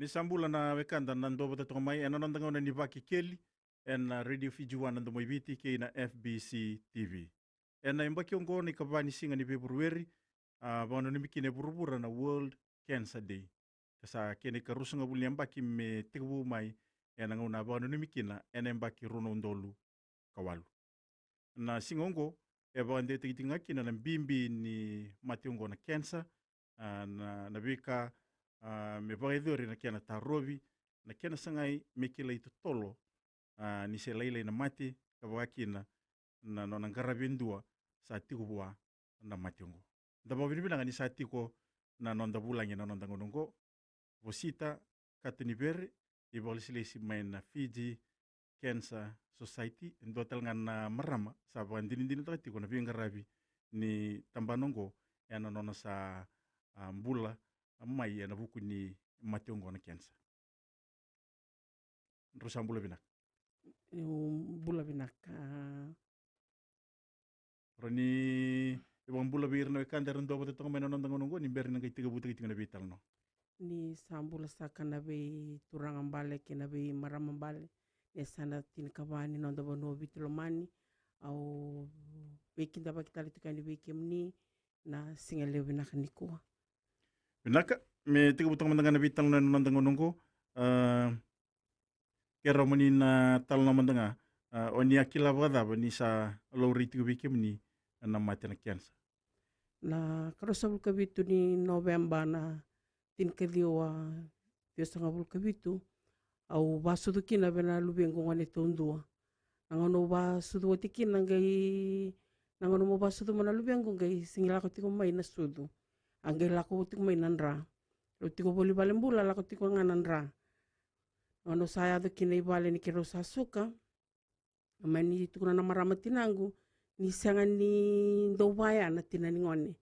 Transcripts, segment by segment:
Misambula na wekanda na ndobo tato mai ananondanga na nivaki keli na radio fijuana ndo moibiti ke na FBC TV. Na imbaki ongo ni kabani singa ni February bano ni mikine burubura na World Cancer Day. Kasa kene karusunga buli ambaki me tibu mai ngona bano ni mikina mbaki rono ndolu kawalu. Na singongo bande tigitinga kina na bimbi ni mationgo na cancer na bika me bagedori na kiana tarobi na kiana sangai mekila itu tolo ni se laila na mati kabakina na nona garabindua sa tikubua na mationgo da bobina ngani sa tiko na nonda bulangi na nonda ngonongo vosita katunibere ibolisi main na Fiji Cancer Society ndotel ngana marama sa bandini tiko na bingarabi ni tambanongo yana nona sa mbula mai na buku ni mationgo na cancer. Rosambula binak. Bula binak. Roni ibang bula bir na kanda ron do batong may nonong ngonongo ni ber nang tiga buti na bital no. Ni sambula sa kanabe turangan bale kinabe maramang bale. Ni sana tinkabani no dabo no bitulomani au bekin dapat kita lihat kan bekim ni na singale binak nikua. Binaka me tiga butong mandangan na bitang na nonong ngonongo kera mani na tal na mandanga oni akila bada ni sa lori tiga bekim ni na mati na cancer. Na karosabul kabitu ni November na tinkadiwa biosangabul kabitu au basudu kina bena lubengo ngane tondua. Nangano basudu tikin nangai nangano mo basudu mana lubengo ngai singila ko tiko mai na sudu. Angge lako tiko mai nanra. Lo tiko boli balembula lako tiko ngananra. Ano saya do kina ibale ni kiro sasuka. Amani tiko na marama tinangu ni sangan ni ndobaya na tinani ngone.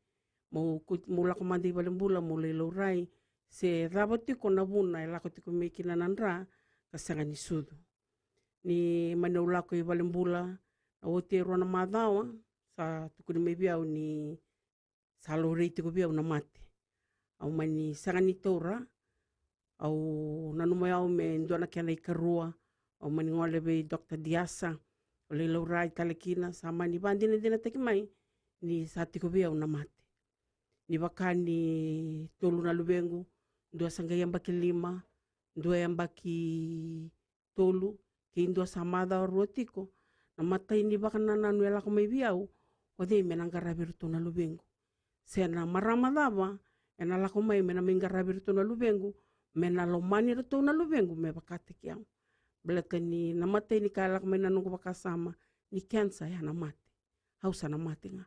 Mau lako mandi balembula mo lelo rai se rabotiko na buna lako tiko mai kina nanra kasangan ni sudu. Ni manau lako balembula ote rona madawa sa tiko ni mai biau ni salore tiko biau na mate. Au mani sangan ni tora au nanu au me ndona kiana ikarua au mani ngole be Dr. Diasa ole laurai talekina sama ni bandina dina teki mai ni satiko biau na mate. Ni bakani tolu na lubengu ndua sanga yambaki 5 ndua yambaki tolu ke indua samada rotiko na mata ini bakana nanu ela ko mai biau ode menangarabiru na lubengu. Sena marama dava ena lako mai mena mingarabiru na lubengu mena lomani reto na lubengu me bakate kiau. Belaka ni namate ni kala ko mena nungu bakasama ni cancer ya namate. Hausa namate nga.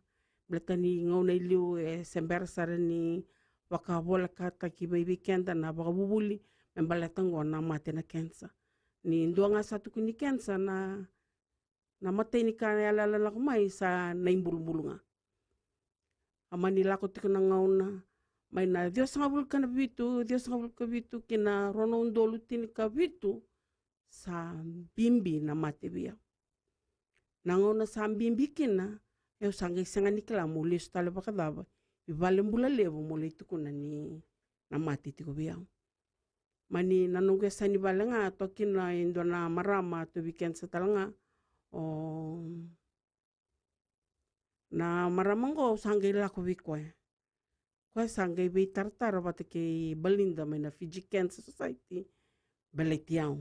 Belaka ni ngauna iliu sembersare ni wakabola kata ki baby kenda na bakabubuli membalata ngona namate na cancer. Ni ndua nga satu kuni cancer na namate ni kala lala ko mai sa naimbulu-bulu nga. Amani lako tiko na ngauna mai na Dios ngabul kabitu kina rono undolu tini kabitu sa bimbi na mate biya. Nangauna sa bimbi kina eu sangai sanga nikla muli stale bakadaba ibale mbula levo muli tiko na ni na mate tiko biya. Mani nanungge sani balanga tokina indona marama to weekend satalanga na maramango sangai lako bikoy. Kwa sangai be tartara batake Belinda na Fiji Cancer Society beletiao.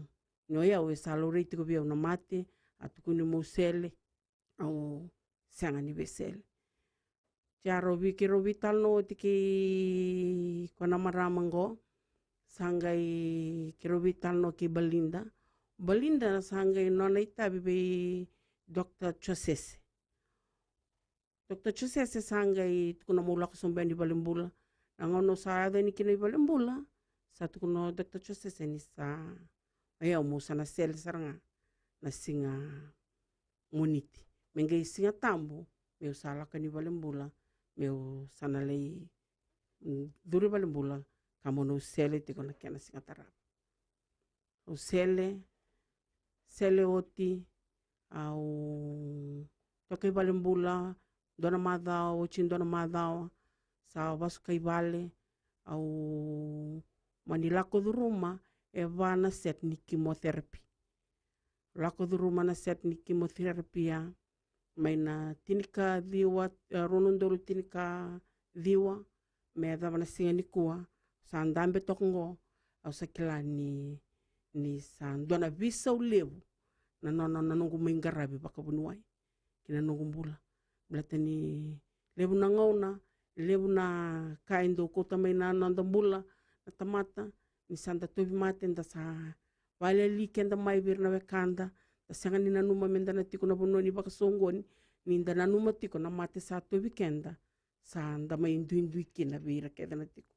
Noya we salore tiko biau na mate atukuni musele au sanga ni besele. Tiaro bikiro vital no tiki kona maramango sangai kiro vital no ki Belinda. Belinda sangai nona itabi be Dr. Chosese. Dr. Chosese sangai tukuna mula kusumbani balembula. Nangono saada ni kina balembula. Sa tukuna Dr. Chosese ni sa ayaw mo sana sel saranga na singa muniti. Mengai singa tambo meu sala kani balembula meu sana lei duri balembula kamono sele tiko na kena singa tarap. O sele oti au tokai balembula dona madao cindona madao sa basu kai bale au manilako du rumah e vana set ni chemotherapy. Lako duru mana set ni chemotherapy ya, may na tinika diwa, ronondolu tinika diwa, me dava na singa ni kua, sa andambe tokongo, au sa kila ni sa dona visa u levu, na nongu maingarabi baka bunuai, kina nongu mbula. Blata ni levu na ngauna, levu na kaindo kota may na nandambula, na tamata, ni sanda tobi mate nda sa wale likenda mai vir na wekanda, da sanga ni nanuma menda na tiko na bunoni baka songoni, ni nda nanuma tiko na mate sa tobi kenda, sa nda may indu kina vira keda na tiko.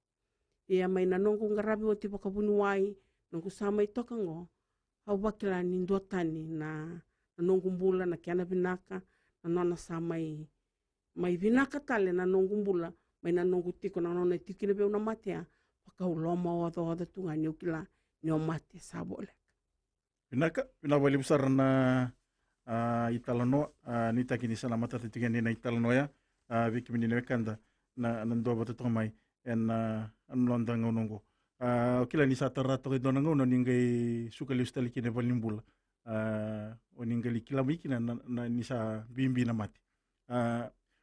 Ia may nanongu ngarabi o tipo kabunuai, nongu sa may tokango, au bakila ni ndotani na nanongu mbula na kiana vinaka, na nona sa may vinaka tale na nongu mbula, may nanongu tiko na nona tiko na beuna matea, baka uloma oda tunga ni ukila ni o mate sa bole. Vinaka, vinawali besar na italanoa, ni takini sana mata titigani na italanoa ya, viki minine wekanda na nandua batatonga mai, en anulanda ngonongo. Kila ni sa tarato idona ngono ningai suka liustali kine valimbula. O ningali kila wiki na ni sa bimbi na mati.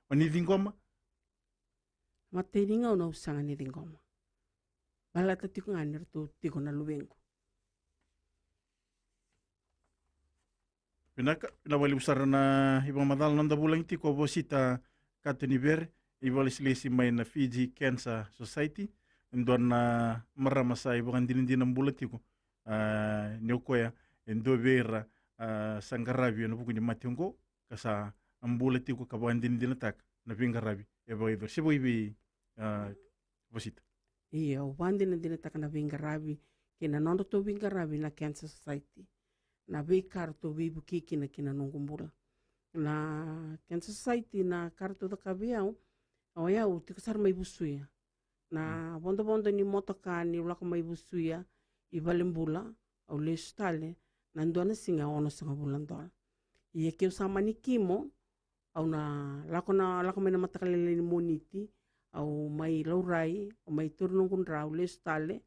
O ni dingoma? Mate ringa una usanga ni dingoma. Balata tiko ngani rito tiko na luwengu. Pinawali besar na ibang madal nanda bulang tiko bosita katuni bere, ibang lesi may na Fiji Cancer Society, doon na maramasa ibang din ang bulat tiko, niukoya, endo vera sangarabi, ano po kunya matyongko, kasa ang bulat tiko kabahan din atak, na pingarabi, iba, sibo ibi bosita. Iya, wandi na dinatak na pingarabi, kinanondo to pingarabi na Cancer Society. Na bei karto bei bukiki na kinanongumbula. Na Cancer Society na karto da kabiao, o yau tikasar may busuya. Na bondo ni motoka ni ulaka may busuya, ibalimbula, au lestale, nandoana singa ono sanga bulan dola. Iya keu sama ni kimo, au na lako may na matakalele ni moniti, au may laurai, au may turnungun rau lestale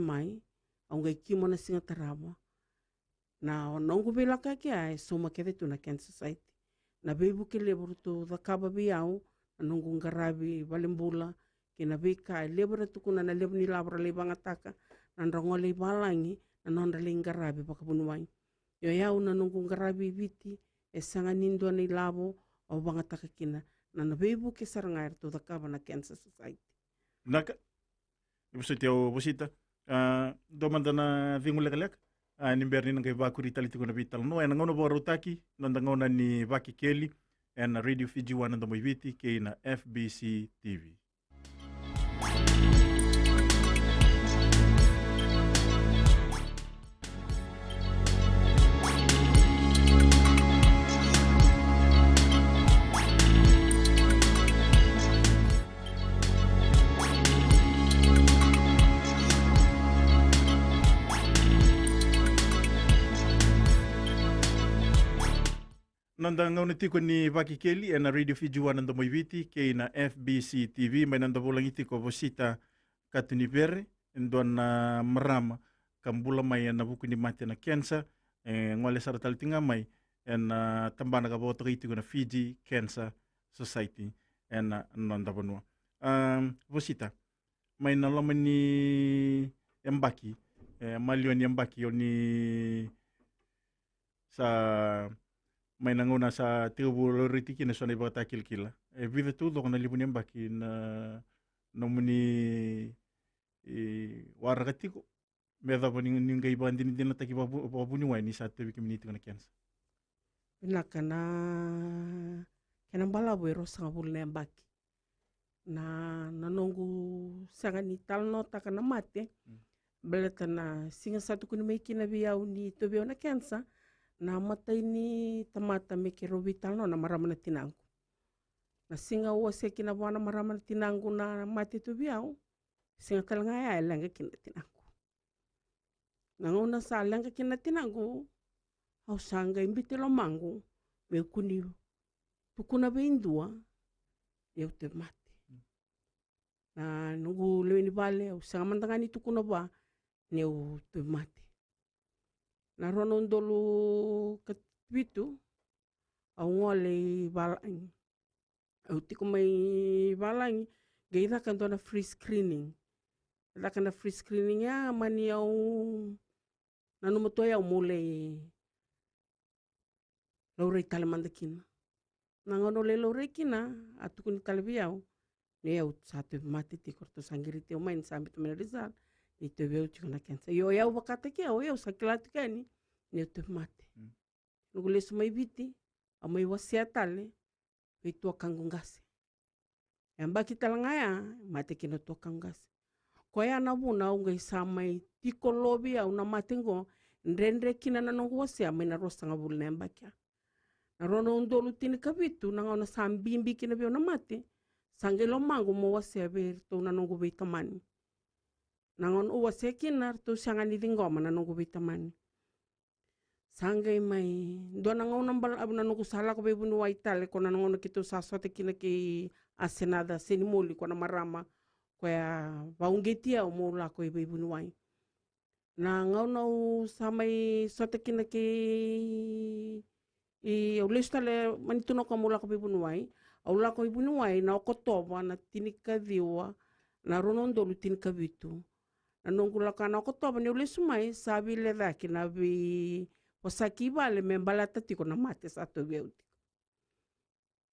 mai, au ngai kimo na singa taraba. Na nongu bela kaki soma kede tu na Cancer Society. Na bebu ke lebur tu da kaba biau, na nongu ngarabi balimbula, ke na beka lebur tu kuna na lebu ni labra lebang ataka, na rongole balangi, na nonda le ngarabi baka bunuai. Yo yau na nongu ngarabi viti, sanga nindo ni labo, o bang ataka kina, na bebu ke sarangair tu da kaba na Cancer Society. Naka, ibu setiau bosita, domanda na vingule kalek, ni berni nang kay bakuri tali tiko na vital no en ngono boro taki nanda ngona ni Vaki Kelly en Radio Fiji 1 nanda moiviti kay na FBC TV. Nanda ngauna tiko ni Vaki Kelly na Radio Fiji 1 nanda moiviti kay na FBC TV may nanda bulang itiko bosita katuni bere doon na marama kambula may na buku ni mati na cancer ngwale saratal tinga may tambana ka boto itiko na Fiji Cancer Society nanda banua. Bosita may nalaman ni Mbaki maliwan ni Mbaki ni sa may nanguna sa tiubulo ritiki na sonay bata kilkila. Vida tu do na libun yang baki na nomuni warakatiko. Meda pa ning gay ba din na taki papunyuay ni sa tabi community na kiansa. Pinaka na kanang balaboy ro sa ngabul na yang baki. Na nanongu sanga ni talno taka na mate. Balata na singa satu kuni may kinabiyaw ni tobiyaw na kiansa. Na matay ni tamata me kero vital no na marama na tinangku. Na singa ua se kinabuana marama na tinangku na mati tu biau, singa talangaya langa kina tinangku. Na ngona sa langa kina tinangku, au sanga imbiti lo mangu, me kuni tukuna beindua, yau te mati. Na nungu leweni bale, au sanga mantangani tukuna ba, neu tu mate. Na rono dolu kavitu au ngole balang. Au tiko mai balang geida kan dona free screening. Da kan free screening ya mani au nanu moto ya mole laurei tale mandakina. Nangono le laurei kina atuku ni tale biau. Ne au satu mate tiko to sanggiri teo main sampai tu mena rizal. Ni te veu tiko na kensa. Yo ya wakata kia o ya sakilatu kani. Ni te mate. Nugu lesu mai viti. Au mai wasia tale. Wei tua kangungase. Yamba kita langaya. Mate kina tua kangungase. Ko ya na buna au ngai samai tiko lobi au na mate ngo. Nrendre kina na nongo wasia. Mai na rosa nga bulu nemba kia. Na rono undolu tini kavitu. Na ngau na sambimbi kina vio na mate. Sangai lo mango mo wasia ver. Tau na nongo vei tamani. Na ngau wasia kina. Tau siangani dingoma na nongo vei tamani. Sangai mai do na ngau nambal abu na nongo sala ko vei bunu waitale. Ko na ngau na kito sasote kina ki asenada senimoli. Ko na marama. Ko ya vaungetia o mo la ko vei bunu wai. Na ngau nau samai sote kina ki au lesu tale manituno ka mo la ko vei bunu wai. Au la ko vei bunu wai na okotoba na tinika diwa. Na rono ndolu tinika vitu. Na nongo la ka na okotoba ni ulesu mai sabi le daki na vi wasaki vale membala tatiko na mate sato veuti.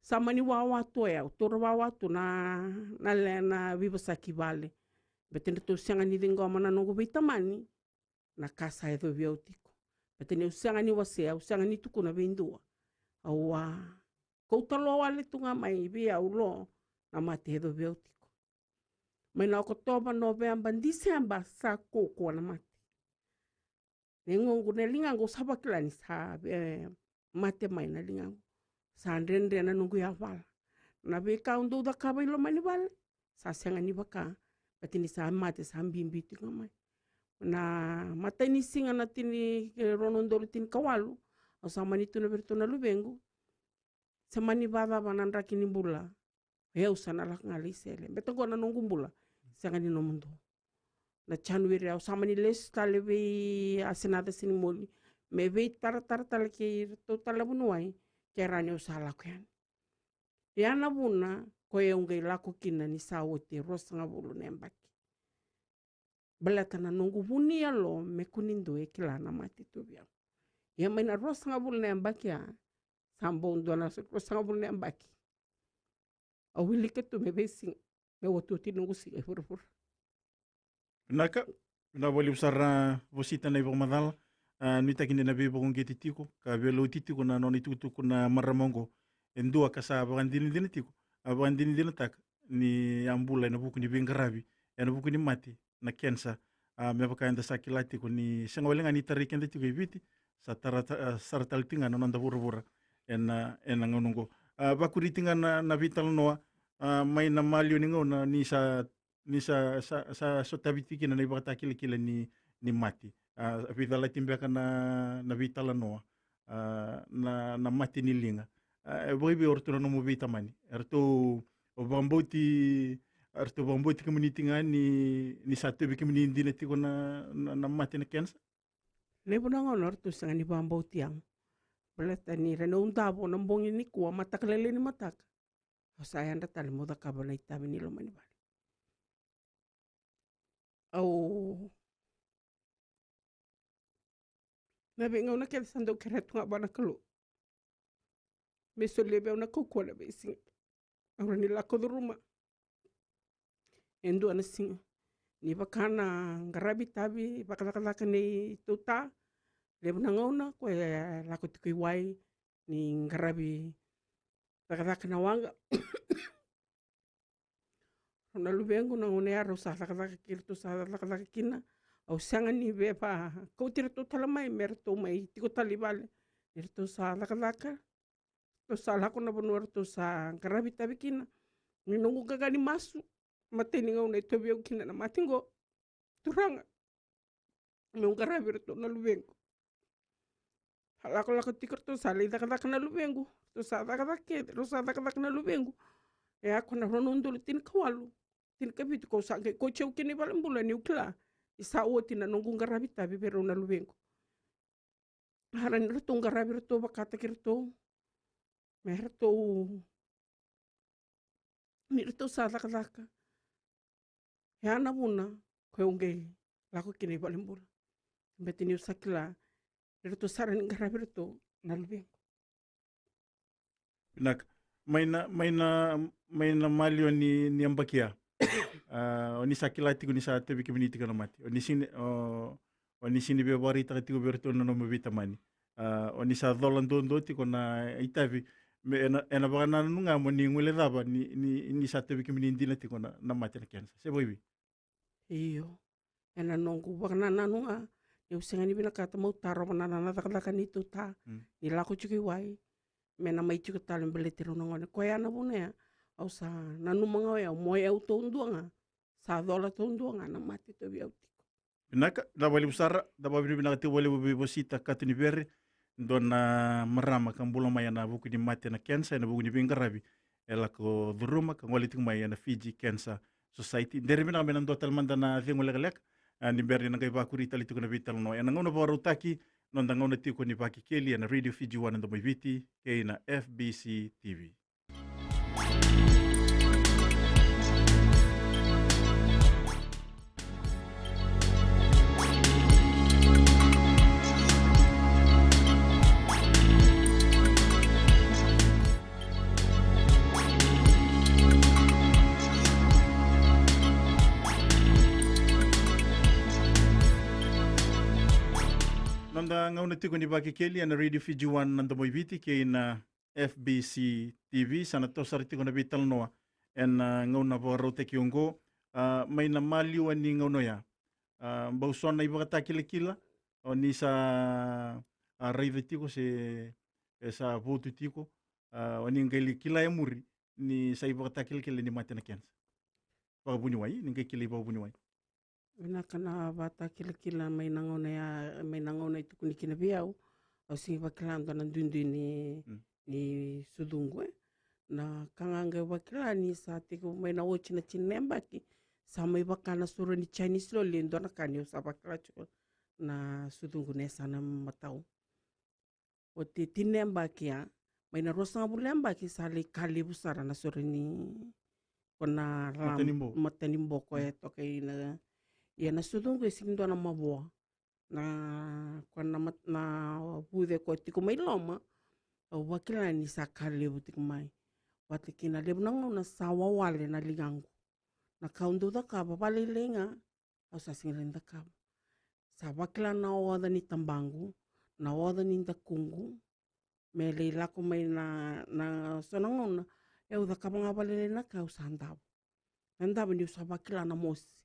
Sama ni wawatu ya, toro wawatu na le na vi wasaki vale. Betene to sianga ni dingoma na nongo vitamani na kasa edo veutiko. Betene usianga ni wasea, usianga ni tuku na vindua. Awa, koutalo wale tunga mai via ulo na mate edo veutiko. Mai na okotoba Novemba, Disemba sa koko na mate. Nengongo ne lingango sabakila ni sa mate mai na lingango. Sa ndrendre na nungu ya vala. Na veka undo da kaba ilo mani vale. Sa senga ni baka. Batini sa mate sa mbimbi tinga mai. Na mata ini singa na tini rono ndolo tini kawalu. O sa manitu na berto na lubengu. Sa mani baba banandra kini bula. Heo sana lak ngali sele. Beto ko na nungu bula. Senga ni no mundo. Na Januari au sama ni les tale vei asenada senimoli. Me vei tara tale ke totala bunuai. Ke rani usala ko yan. Yana buna ko ngai lako kina ni sawote rosa nga bulu nembaki. Belata na nungu buni ya lo me kunindo e kila na mati tu biang. Ya maina rosa nga bulu nembaki ya. Sambo undo na rosa nga bulu nembaki. Awili ketu me vei sing. Me watu tinungu sing e furfur. Naka, na wali usara vosita na ibang madal, nuita kini na bebo kong titiko, ka velo titiko na noni tutuko na maramongo, endua kasa abakan dini tiko, abakan dini tak, ni ambula na buku ni bengarabi, na buku ni mati, na kensa, me abakan da sakilati ko ni sangawalenga ni tarikan titiko ibiti, sa sarataltinga na nanda bura-bura, en ngonongo. Bakuritinga na vital noa, may na malyo ni na ni sa sotabitiki na ibata kila ni mati vidala timbeka na vitala noa na mati ni linga boibe orto no mo vitamani arto bamboti community nga ni satu community dina tiko na mati na kensa Lebo na nga orto sa ni bamboti ang belata ni reno undabo nambongi ni kuwa mataklele ni matak sayanda tali moda kabana itami ni lo manibali au nabe ngau na kaya sando keretu nga bana kalu meso lebe na koko na be sing aura ni lako do ruma endo ana sing ni bakana ngarabi tabi bakalaka ni tuta lebe na ngau na ko lako tikui wai ni ngarabi bakalaka na wanga na lubengu na ngone aro sa laka kirtu sa laka kina au sanga ni bepa ko tirto talamai merto mai tiko talibale irto sa laka to sa lako na bonor to sa karabi tabi kina ni nungu gagani masu mateni ngone to biu kina na matingo turanga nung karabi irto na lubengu lako tikurto sa laka na lubengu to sa laka na lubengu ya ako na ronundul tin kawalu tin kabitu ko sa ko cheu kini balambula ni ukla isa oti na nungung garabi tabi pero na lubengo haran rito garabi rito bakata kirto merto mi rito sa laka yana muna ko unge lako kini balembul betini usakila rito saran garabi rito na lubengo Nak may na malio ni ambakia. Oni sakila tiku ni sa tebi kibini tika na mati. Oni sini be bari taka tiku berto no mo vitamani. Oni sa dolan dondo tiko na itavi me ena bana nunga mo ni ngule daba ni sa tebi kibini dina tiko na mati na kensa. Se boibi. iyo ena nongu bakana nanunga ni usengani bina kata mau taro manana na taka ni tuta ni lako chuki wai mena mai chuki talen beletiro nongone ko ya na bune au sa nanu manga ya mo ya utonduanga sa dola tonduanga na mati to biau Naka da bali usara da bali bina kati bali bobi bosita katuni bere dona marama kan bula maya na buku di mati na kensa na buku di bingarabi ela ko duruma kan wali ting maya na Fiji Cancer Society dere bina kami total manda na thingo legalek ni bere na kay bakuri tali tuko na vital no ena ngona baro taki nonda ngona tiko ni baki keli na Radio Fiji 1 ndo mai viti kay na FBC TV. Nonda ngauna tiko ni baki keli na Radio Fiji 1 ndo mai viti kay na FBC TV sana to sar tiko na vital no en ngauna baro te kiongo may na maliw ani ngauno ya bauson na ibaka kila o ni sa raive tiko se sa votu tiko o ni ngali kila ya muri ni sa ibaka kila ni mati na kensa pagabunyo wai ni ngai kila pagabunyo wai Ina kana bata kila may nangona itu kuni kina biau au singi bakilando na dundu ni sudungu na kanganga bakila ni sa tiko may na ochi na chinembaki sa may bakana suro ni Chinese lo lindo na kanyo sa bakila chuko na sudungu nesa na matau o ti tinembaki ya may na rosa ngabulembaki sa li kalibu sara na suro ni kona matanimbo ko eto kay na ya na sudungu sindo na mabua na bude ko tiko may loma o wakila ni sakale butik mai watikina lebu nang na sawa wale na ligangu na kaundo da ka babale lenga o sa singilenda ka sa wakila na oda ni tambangu na oda ni takungu mele lako may na sonangona e uda ka mga balele na ka usandabo nandabo ni sa wakila na mosi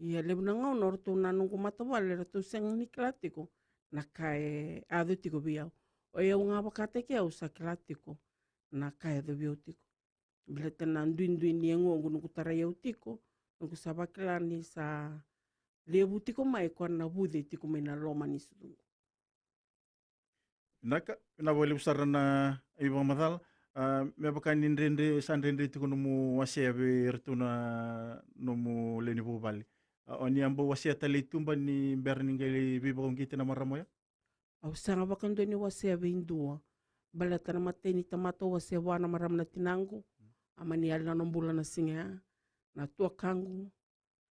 ia lebu nangau norto nanungu matawale rato seng niklatiko na kai ado tiko biau o ia unga bakate ke au saklatiko na kai ado biau tiko bila tenan duin ni engo ngu tara iau tiko ngu sabakla ni sa lebu tiko mai ko na bude tiko mai na loma ni sudungu naka na wale usara na ibang madal me bakani rende san rende tiko numu wasiabe rtuna numu leni bubali oni ambo wasia tali tumba ni berningali bibong kita na maramoya au sanga bakando ni wasia vindua bala tana mateni tamato wasia wana maram na tinangu amani alina nombula na singa na tua kangu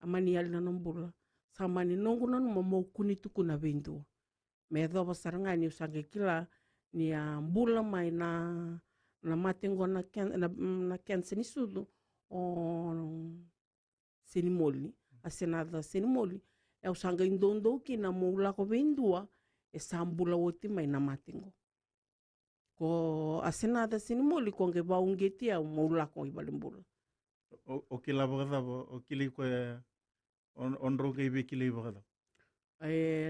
amani alina nombula samani nongu nanu mamau kuni tuku na vindua me dhoba saranga ni usange kila ni ambula mai na matengo na kense ni sudu o sinimoli asenada senimoli e usanga indondo ki na moula ko vendua e sambula oti mai na matingo ko asenada senimoli ko nge baungeti au moula ko ibalembula o kila bagada o kili ko on roge be kili bagada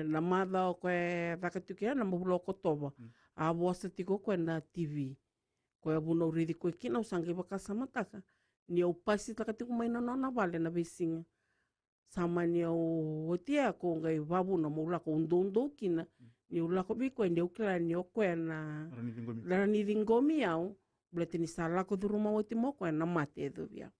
na mada ko vakatukia na moula ko toba a bosta tiko ko na TV ko abuno ridi ko kina usanga bakasa mataka ni o pasi takatiku mai na nona vale na besinga sama ni o tia ko ngai babu na moula ko undo kina ni ula ko biko ndi ukla ni ko na rani dingomi au blete ni sala ko duruma oti moko na mate do bia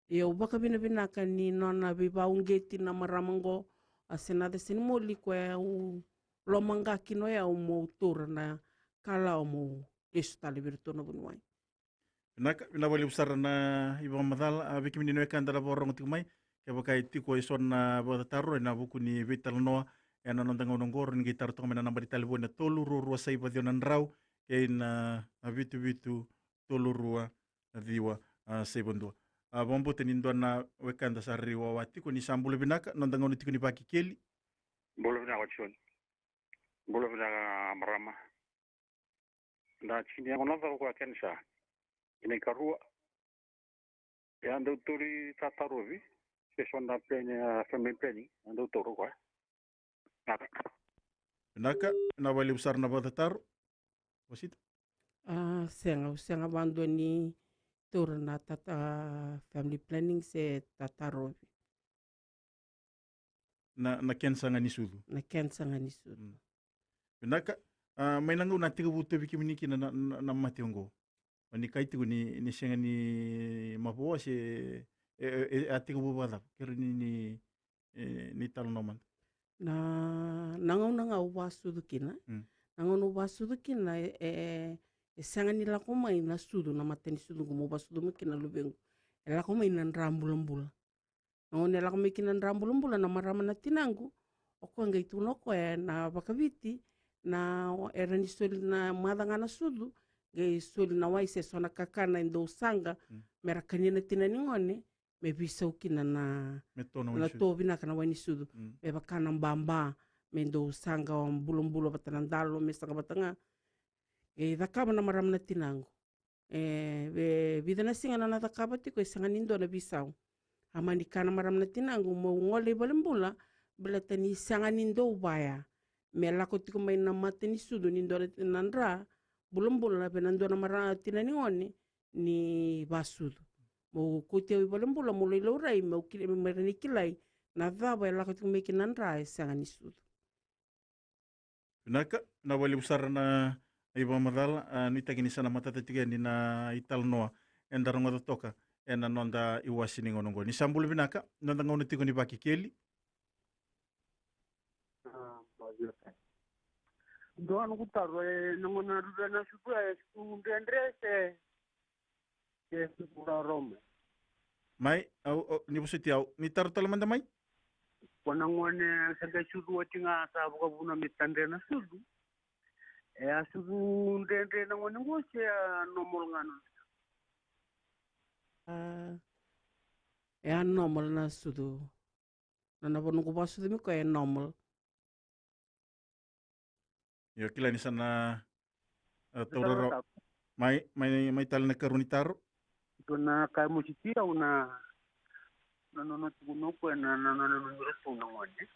e o baka bina ka ni nona bi baungeti na maramango Asenada sini mo liko e au lomanga kino e au mo tura na kala o mo Yesu tali virtuna bunuai. Na wali besar na iba madal biki mini no kan dara borong tu mai ke bakai tiko ison na bota taro na buku ni vital noa e na nonda ngong gor ni gitar to mena nambari tali bona tolu rua sai pa dion rau ke na vitu vitu tolu rua diwa sai bondo bombo tenin dona wekan da sarri wa wati ko ni sambule binaka nonda ngong tiko ni paki keli bolo na wachon bolo na marama na chini ya ngona kwa kensa ina karua ya ndo turi tatarovi se sonda plenya family planning ndo toro kwa binaka na wali besar na bota taro wasita Senga bando ni tura na tata family planning se tatarovi. na kensa ngani sudu Na kensa ngani sudu. Binaka may nangu na tiga buto biki miniki na mati ongo. Ni kaitigo ni senga ni mapoa se atiga bubada kero ni talo noman. Na nanga wasudu kina. Nanga wasudu kina senga ni lako mai na sudu na mateni sudu gumo wasudu mukina lubengu. Lako mai na rambulambula. Nanga lako mai kina rambulambula na marama na tinangu. Oko nga itu noko na bakaviti na era ni soli na madangana sudu ge soli na waise sona kakana indo sanga merakani na tinani ngone me bisa ukina na tobina kana wani sudu me bakana mbamba me indo sanga wa mbulu batanandalo me sanga batanga dakaba na maram na tinangu vida singa na dakaba tiko sanga nindo na bisau amani kana maram na tinangu mo ngole balembula belata ni sanga nindo ubaya me lako tiko mai na mate ni sudu nindo nandra bulembula na benando na mara tinani ngone ni basudu mo kutia wi bulembula mo lilo rai mo kile merani kilai na daba lako tiko mai kinandra sanga ni sudu. Naka na wali besar na iba madal ni tagini sana matata tiga ni na ital noa endaronga toka ena nonda iwasini ngonongo ni sambul binaka nonda ngono tiko ni baki keli Doan kutaro nangona rudana suku ndendre se pura rome. mai au ni busiti au ni tartol manda mai Wanangone saga sudu watinga sa buka buna mitandre na sudu. Sudu ndendre nangone ngose nomol ngano. Normal na sudu. Na bonungu basudu mi ko normal. yo kila ni sana tororo mai tal na karuni taro Tuna kai musitia una no tuno ko na rupu na ngone.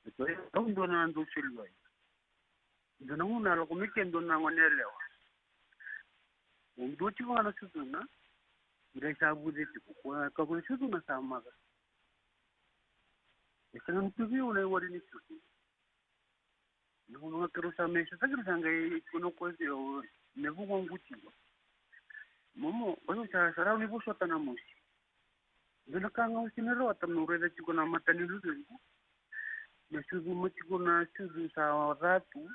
Ito ndo na ndo silwa. Ndo na una lo komike ndo na ngone lewa. Ndo ti wana sudu na. Ira sabu de ti ko ka ko sudu na sama ga. Ito na tuvi una wari ni sudu. Nunga kerusa mesa tagira ngai kuno ko dio nevu nguti. Momo ono sarau ni buso tanamusi. Dela kanga usinero atamure da chiko na matani ludu. Na sudu machiko na sudu sa ratu.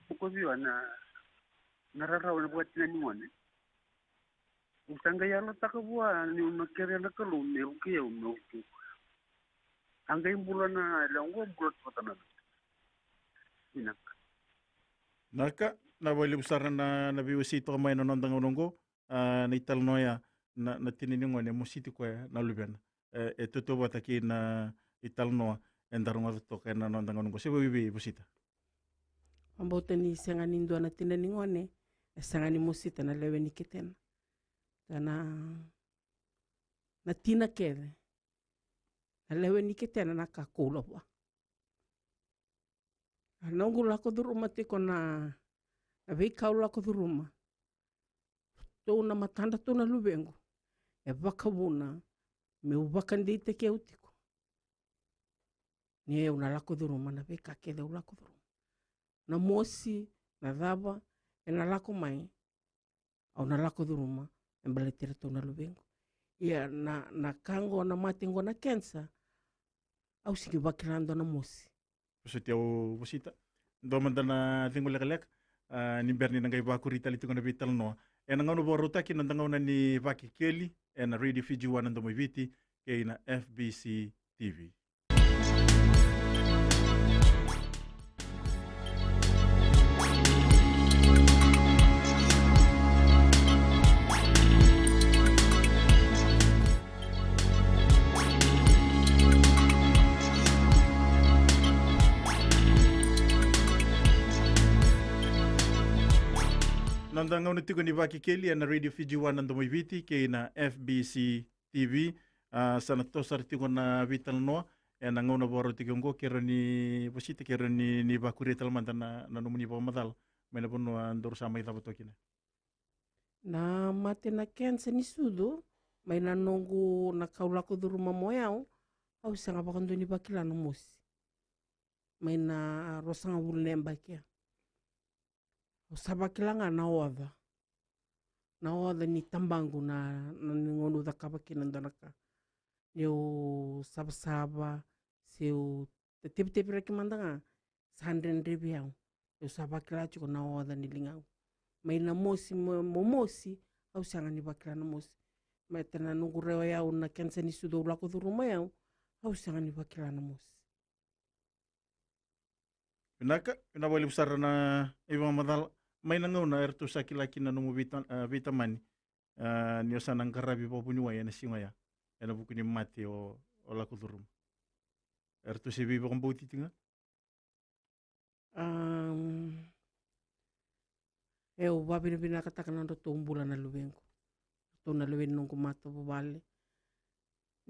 Poko biwa na rara wala buat na niwane. Usanga yalo takabua ni unakere na kalu ne ukia unoku. Angay bulan na langgo bulat patana. Inak. naka na wali besar na biwisi to mai nonda ngonongo na ital noya na tinini ngone musiti ko na luben toto bataki na ital noa endaronga to ka na nonda ngonongo sebo bibi busita Ambota ni senga nindo na tinani ngone senga ni musita na lewe ni keten. Na tina kede. Na lewe ni keten na kakula wa. Nongu lako duruma tiko na veikau lako duruma. To na matanda to na lubengo. Wakabuna me ubakandi te ke utiko. Ni una lako duruma na veika kede lako duruma. Na mosi na daba na lako mai au na lako duruma embele tira to na lubengo. Ia na kango na mati ngo na cancer au singi bakilando na mosi. Usut yau busita. Ndo mandana tingu lek ni berni nangai baku rita litu ngana vital no. E na ngano boruta ki nanda ngana ni vaki keli e na Radio Fiji wana ndo viti ke na FBC TV. Nanda ngau nituko ni vaki keli na Radio Fiji wana ndo viti ke na FBC TV. Sana tosar tiko na vital noa e na ngau na boro tiko ngo kero ni busita kero ni baku rita manda na numuni pa madal. Mena pono andor sama ita batokina. Na mate na cancer ni sudo mai na nongu na kaulako duru mamoyao au sanga bakando ni bakila na mosi. Mai na rosanga wulemba kia. Sabakilanga na oda. Na oda ni tambangu na ngonu da kabakina ndanaka. Neu saba seu tepe raki mandanga sandren rebiao. Eu sabakila chiko na oda ni lingau. Mai na mosi au sanga ni bakila na mosi. Mai tana nungu rewa yao na cancer ni sudo ulako dhuruma yao au sanga ni bakila na mosi. Pinaka, pinabali besar na iba madal may nangaw na erto sa kilaki na numu vitamani niyo sa nang karabi pa punyuwa yan na singaya yan na buko ni mati o lako durum erto si biba kong buti tinga Eu babina binakatakan ng tumbula na luweng ko. Ito na luweng nung kumato bubali.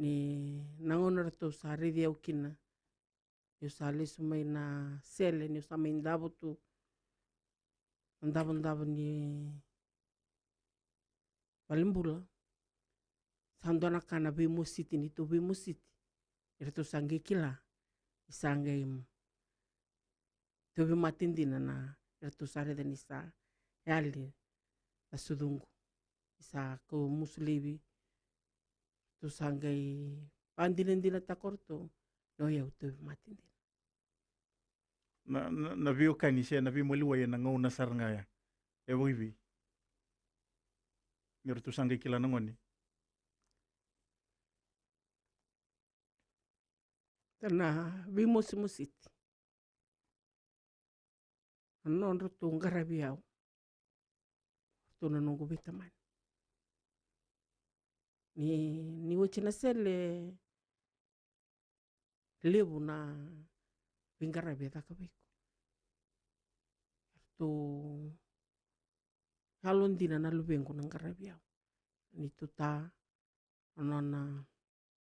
Ni nangon na to sa ridi au kina. Yung sali sumay na sele ni sa main dabo tu. Ang dabo ni Balimbula. Sando na kana Bimo City nito Bimo City. Ito sangge kila. Isangge Tobi matindi na ito sari dan isa. Yali na sudungu. Isa ko muslibi. Ito sanggay pandinan din at akorto. No yaw tobi matindi. na vio kanisia na vio moliwa yan nangaw na sarangaya ewo hivi ngertu sangge kila nangoni Tana Bimo City. Ano to ngarabiyaw. Ito na nungu bitaman. Ni wachina sele lebu na bingarabiya takabiko. Ito halon din na lubengo ng karabiyaw. Nito ta ano na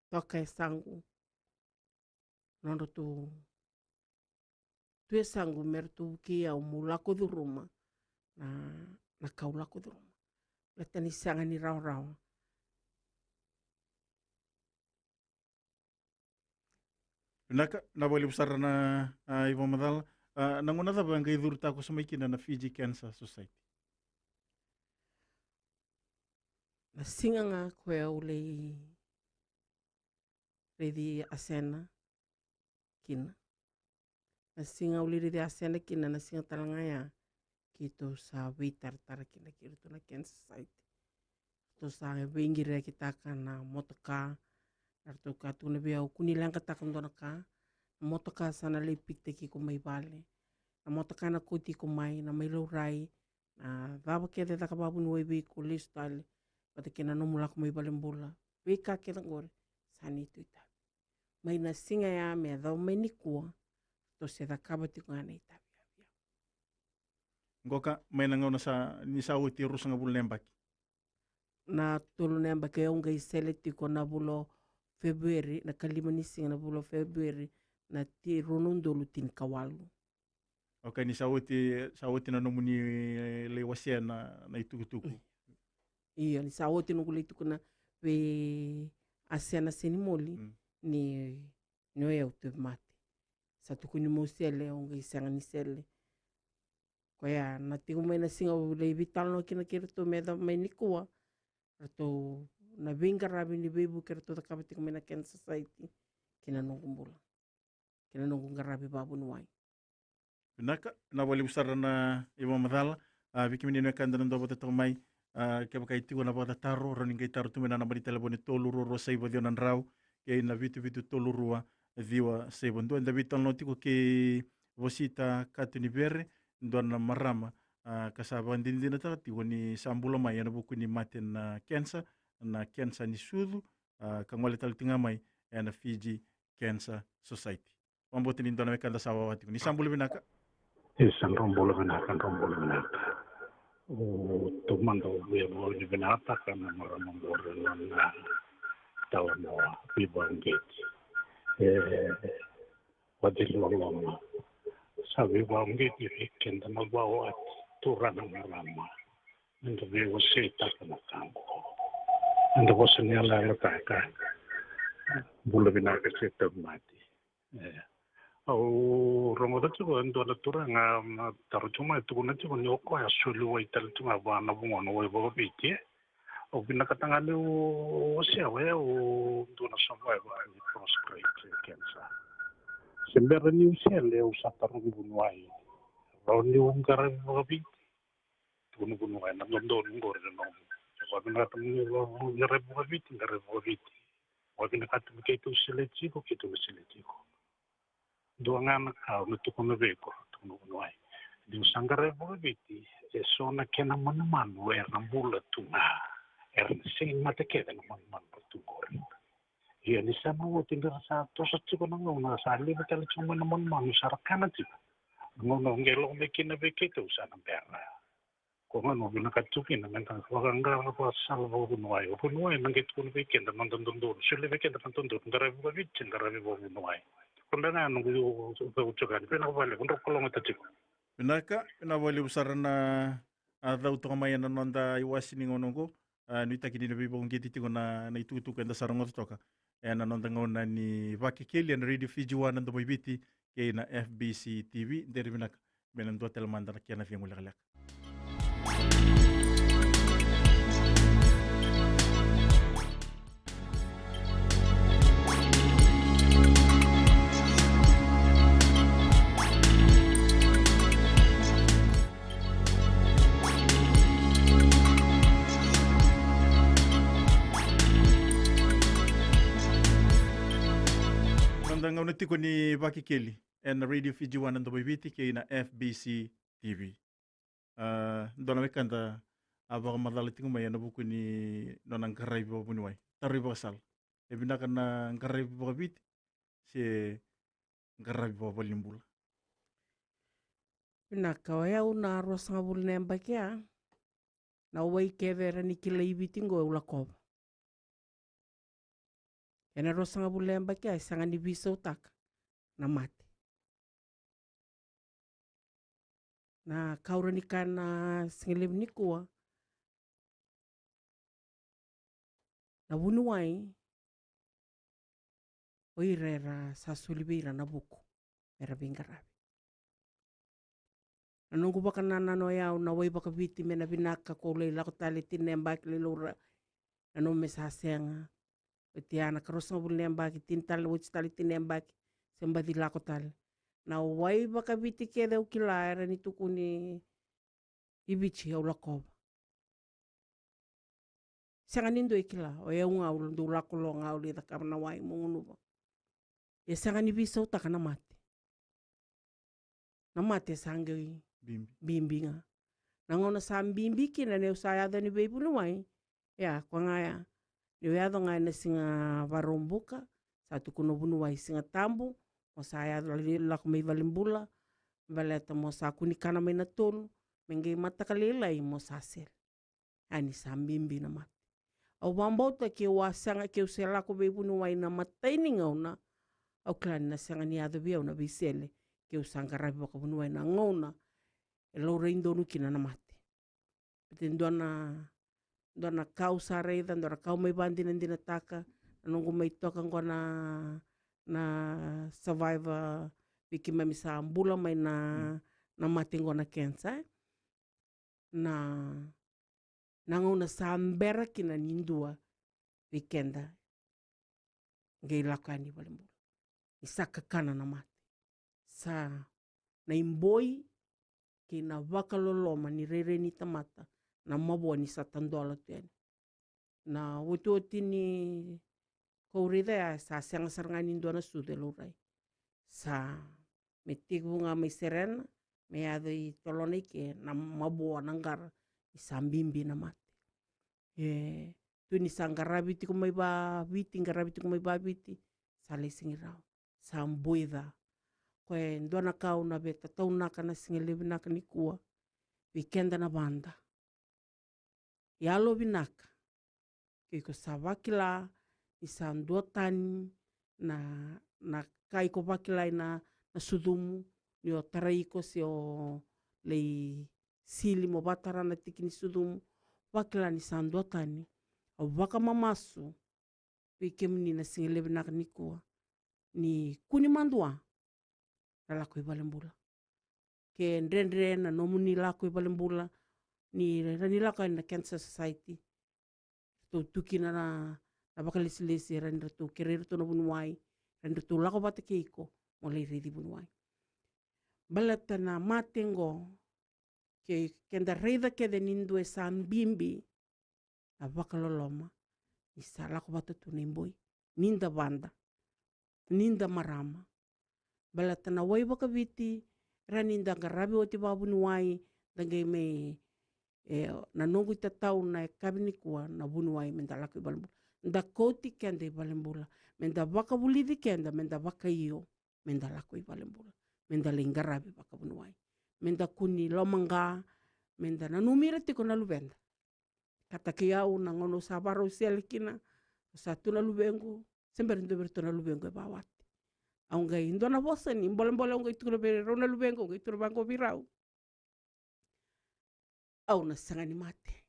toke sangu. Ano to tue sangu mertu kia umulako duruma na kaulako duruma. Latani sanga ni raw. Naka nabali besar na iba madal nanguna ta bang kay durta ko sa may kina na Fiji Cancer Society. Nasinga nga kuya uli ready asena kina. Nasinga uli ready asena kina nasinga talanga ya kito sa witar tara kina kito na Cancer Society. To sa bingira kita kana motoka arto ka tu na biya kunilang katakam do na ka motoka sana lipik teki ko may bale na motoka na kuti ko may na may luray na baba kete takababun webi ko listal pati kinanumula ko may balimbula wika kita ngore sani tu ita may nasinga ya me daw may nikua to se takabati ko ana ita Ngoka may nangaw na sa ni sa uti rusa nga bulembak. na tulu nemba ke unga iseleti ko na bulo February na kalimanising na bulo February na ti runundulu tin kawalu. Okay ni sa uti na numuni lewasya na itukutuku. Iya ni sa uti nunguli itu ko na we asya na sinimoli ni noya utu mati. Sa tuku ni mo sele unga isanga ni sele. Kaya nati ko may nasinga ulay vital no kinakirto meda may nikua. Ato na vinga rabi ni bebu kera tota kapiti kumena Cancer Society kina nongumbula. Kina nongunga rabi babu nuai. Pinaka na wali usara na iwa madhala viki menino e kandana ndo bota mai ke baka itigo na bota taro roni ngai taro tumena na bari telefone tolu ro sei bo diona rau ke na vitu tolu rua viwa sei bo ndo vitu no tiko ke vosita katuni bere ndo na marama kasaba ndindina ta tiko ni sambula mai na buku ni mate na cancer ni sudu kangole taltinga mai na Fiji Cancer Society. Pambotin ndo na kanda sawa wati ni sambula binaka. Isang rombola binata. O tumando buya mo ni binata kana maramang bore na tawa mo bibangit. Wadil wala sabi bangit ikenda magbawa at tura ng marama. Nando biyo sita kana kampo. Nando ko sanyala ka bula binata sita mati. Au romoda chuko ndo na tura nga tarujuma itu na chuko nyoko ya sulu wa ital chuma bana bungono wa bo biti au binakatanga le o sia wa o ndo na samwa wa ni proscribe cancer sembera ni usia le o sataru bunwai roni ungara bo biti tunu bunwai na ndo ngor no wa binakatanga lo yare bo biti ngare bo biti wa binakatanga ketu seleti ko ketu seleti ko doangan kau nutuk na beko tunu nuai di sangare bo biti e sona kena man wer na bula tunga sing mate keda na man tungor ia ni sama wo tinda sa to sa tiko na ngona sa le betal chuma na man sarakana tiko ngono ngelo mekina beketo sa na perna ko ngono bina katuki na mentang waganga ko salvo nuai o nuai nangetu na bekenda man tondondo sile bekenda man tondondo ngare bo biti ngare bo nuai kundana nunggu ucapan pina wale untuk kolong itu Pinaka pina wale usara na adau to mai na nonda iwasi ni ngonongo nuita kini na bibo ngiti tingo na itu kenda sarong toka na nonda ngona ni vaki keli na radio Fiji wana ndo biti ke na FBC TV dari pinaka benan do telemanda na kiana fiang ulak. Ngau tiko ni Vaki Keli na Radio Fiji wana ndo biti ke na FBC TV. Dona mekanda aba madala tingo mai na buku ni nonang karai bo bunuai. Tari bo sal. E binaka na karai bo biti se karai bo bolimbula. Pinaka waya una arroz ngabul nemba kia na wai kevera ni kila ibitingo e ulakoba. Ena rosa nga bulemba kia isanga ni bisa utaka na mate. Na kaura ni kana singilim ni kuwa na wunuai o irera sa sulibira na buku era bingarabi. Na nungu baka nanano yao na wai baka biti mena binaka ko ulay lako tali tinemba kililura na nume sa senga. Tiana karosa bulembaki tintal wich tali tinembaki sembadi lako tal na wai baka biti kede ukilaera ni tukuni ibichi au lakoba sanga nindo ikila o ya unga ulu ndu lako longa uli takam na wai mungunuba ya sanga ni bisa utaka na mate sangi bimbi nga nangona sambimbi kina ne usaya dani beibu nuai ya kwa ngaya Yo ado nga na singa varombuka satu kuno bunu wai singa tambu mo saya lak may valimbula valeta mo sa kunikana may natol mengi mata kalilay mo sasel ani sambimbi na mat au bambau ta ke wasanga ke usela ko be bunu wai na matay ni ngauna au klan na sanga ni ado biau na bisele ke usanga rabi ko bunu wai na ngauna elo reindo nukina na mate Dona kau sare dan dona kau may bandi nandina taka nunggu may toka ko na survivor biki mami sa ambula may na mating ko na cancer na nanguna sa ambera kina nindua weekenda ngai lakani balembula isa kakana na mate sa na imboi ke na vakaloloma ni rere ni tamata na mabua ni sa tandola tuene na woti ni kaurida ya sa senga sarangani ndona sude lurai sa metigu nga mai serena me adoi tolona ke na mabua nangara isa mbimbi na mate tu ni sangarabi ti kumai ba viti ngarabi ti kumai ba viti sa le singirao sa mboida koe ndona kau na beta tau naka na singelebi naka ni kua weekenda na banda yalo binaka kiko sa wakila isa nduotani na kai ko wakila na sudumu ni o taraiko si o lei sili mo batara na tiki ni sudumu wakila ni sa nduotani o waka mamasu wikemni na singelebi naka ni kua ni kuni mandua na lako ibalembula ke ndrendre na nomuni lako ibalembula ni rani lako na Cancer Society to tukina na bakalisilesi rani to kerer to na bunuai rani to lako bata keiko mulai redi bunuai balata na matengo ke kenda reida ke de nindu e san bimbi na bakaloloma isa lako bata tu nemboi ninda banda ninda marama balata na wai baka viti rani nda ngarabi oti babunuai dangai me na nongu tatau na kabinikua na bunuai menda lako ibalembula nda koti kenda ibalembula menda baka bulidi kenda menda baka iyo menda lako ibalembula menda lingarabi baka bunuai menda kuni lomanga menda na numira tiko na lubenda kata kiau na ngono sabaro selekina satu na lubengo sember ndo berto na lubengo bawat aunga indo na bosa ni mbole unga itu bere rona lubengo unga itu bango virau au na sangani mate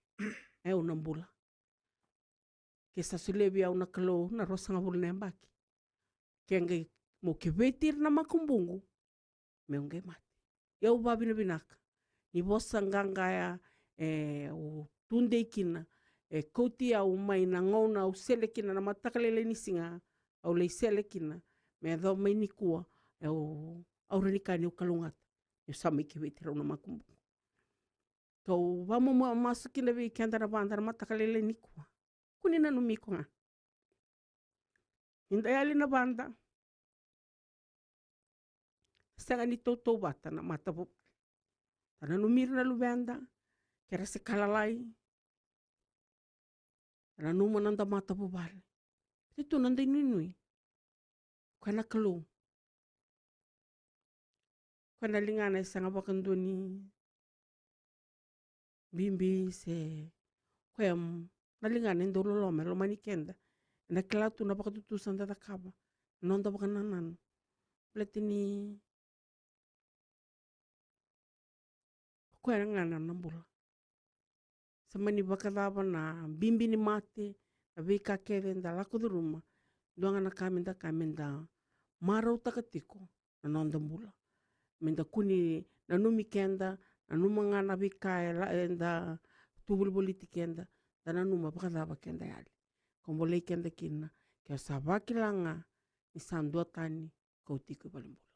au na mbula ke sa sulebi au na kalo na rosanga bul nembaki ke ngai mo ke vetir na makumbungu me unga mate eu babi na binaka ni bosa nganga ya o tunde kina koti au mai na ngona au selekina na matakalele ni singa au le selekina me do mai ni kua au renikani o kalungat yo sami ke vetir na makumbungu to vamo masukina vi kenda na banda na matakalele ni kua kuni na numiko nga inda yali na banda sanga ni toto bata na matapu tana numir na lubenda kera se kalalai tana numa nanda matapu bale itu nanda inui kana kalu kana lingana sanga bakandoni bimbi se kwem nalingana ndo lolome lo mani kenda na klatu na bakatutu sanda takaba nonda bakananan letini kwera ngana nambula samani bakadaba na bimbi ni mate na vika kede nda lako de ruma doanga na kamenda marau takatiko na nonda mbula menda kuni na numi kenda na numa ngana vika enda tubul boliti kenda dana numa bakadaba kenda yali kombolei kenda kina kia sabakilanga isan dua tani kautiko balembula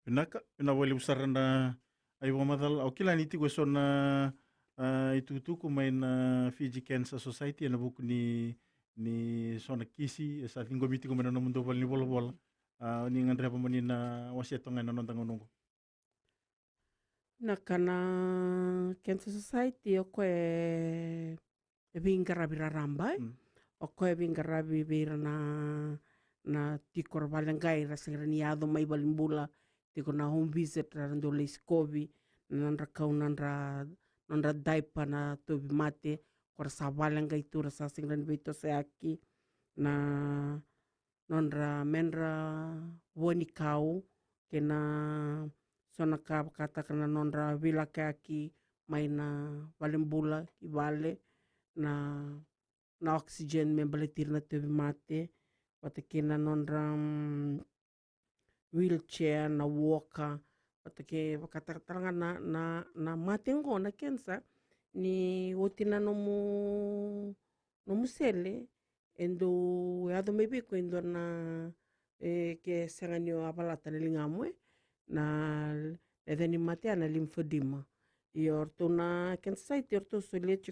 Pinaka pina wali usarana ai wamadal au kila niti gue sona itu kumai na Fiji Cancer Society na buku ni sona kisi sa tingo miti kumai na mundo ni bol ni ngandre pamani na wasiatonga na nontango nongo na kana Cancer Society o koe vingarabi raramba o koe vingarabi vira na tikor valengai rasiraniado mai balimbula tiko na home visit rando le skovi nandra kau nandra daipa na tobi mate kora sa valengai tu rasa singran beito seaki na nandra menra woni kau kena sona kata kana nandra vila kaki mai na balimbula i vale na oxygen me baletir na tobi mate patakena nandra wheelchair na walker patake kata na matengo na cancer ni wotina nomu sele endo ado mai biko endo na ke sengani o abalata na lingamwe na edeni mate na limfedema i orto na kensait orto solet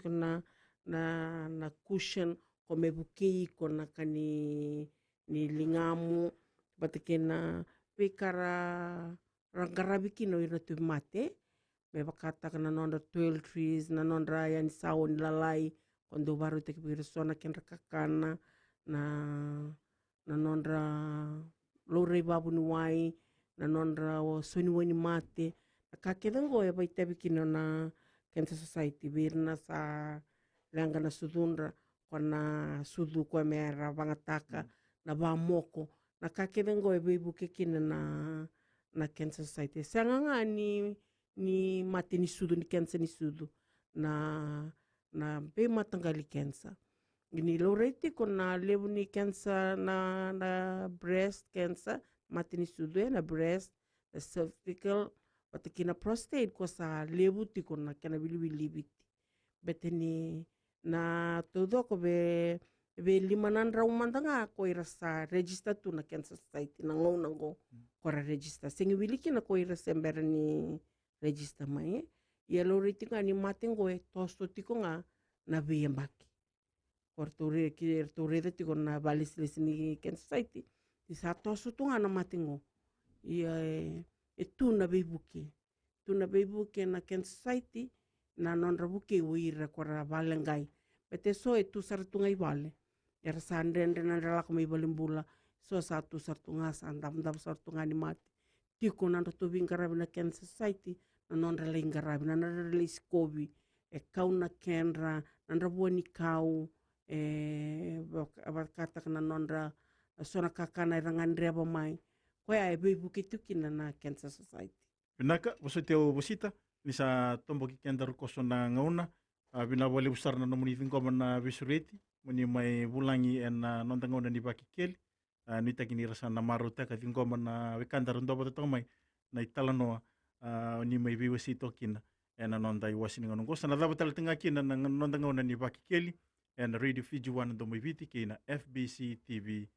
na cushion ko me buki ko na kani ni lingamu batike na pekara rangarabi kino ira tu mate me bakata kana nondra toiletries na nondra yani sawo ni lalai kondo baru te persona ken rakakana na nondra lore babu ni wai na nondra o soni wani mate kakedango e bai tabi kino na Cancer Society birna sa langa na sudundra kona sudu ko mera bangataka na ba moko na kakedango e bai buke kino na Cancer Society sanga nga ni mate ni sudu ni cancer ni sudu na be matanggali cancer ini loreti kona lebu ni cancer na breast cancer mate ni sudu na breast na cervical patikina prostate ko sa lebu ti kona kana bilibiti beteni na todo ko be 500 umandanga ko irasa register tu na Cancer Society na ngo kora register singi wiliki na ko irasa embera ni register mai ia loreti nga ni matengo e tosto tiko nga na biyambaki kortore ki tore de tiko na balisles ni Cancer Society di sa tosto tu nga na matengo ia tu na bebuke na Cancer Society na nonra buke uira kora balengai bete so tu sartungai bale era sandende na rala ko may balimbula so sa tu sartunga sandam sartunga ni mati tiko na to bingarabi na Cancer Society na nonra lingarabi na release kobi e kauna kenra na buani kau bakata na nonra sona kakana rangandre ba mai ko ai bebuke tukina na Cancer Society Pinaka, waso teo wasita, nisa tombo ki kenda rukoso na ngauna, bina wale usar na nomuni vingkoma na visureti, muni mai bulangi na nonta ngauna ni baki keli, nuita kini rasa na maro teka vingkoma na wikanda rundoba tatong mai, na italanoa, ni mai viwasito kina, na nonta iwasi ni ngonongosa, na dabatal tinga kina na nonta ngauna ni baki keli, na Radio Fiji 1 ndo mai viti kina FBC TV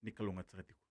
ni kalunga tsakatiku.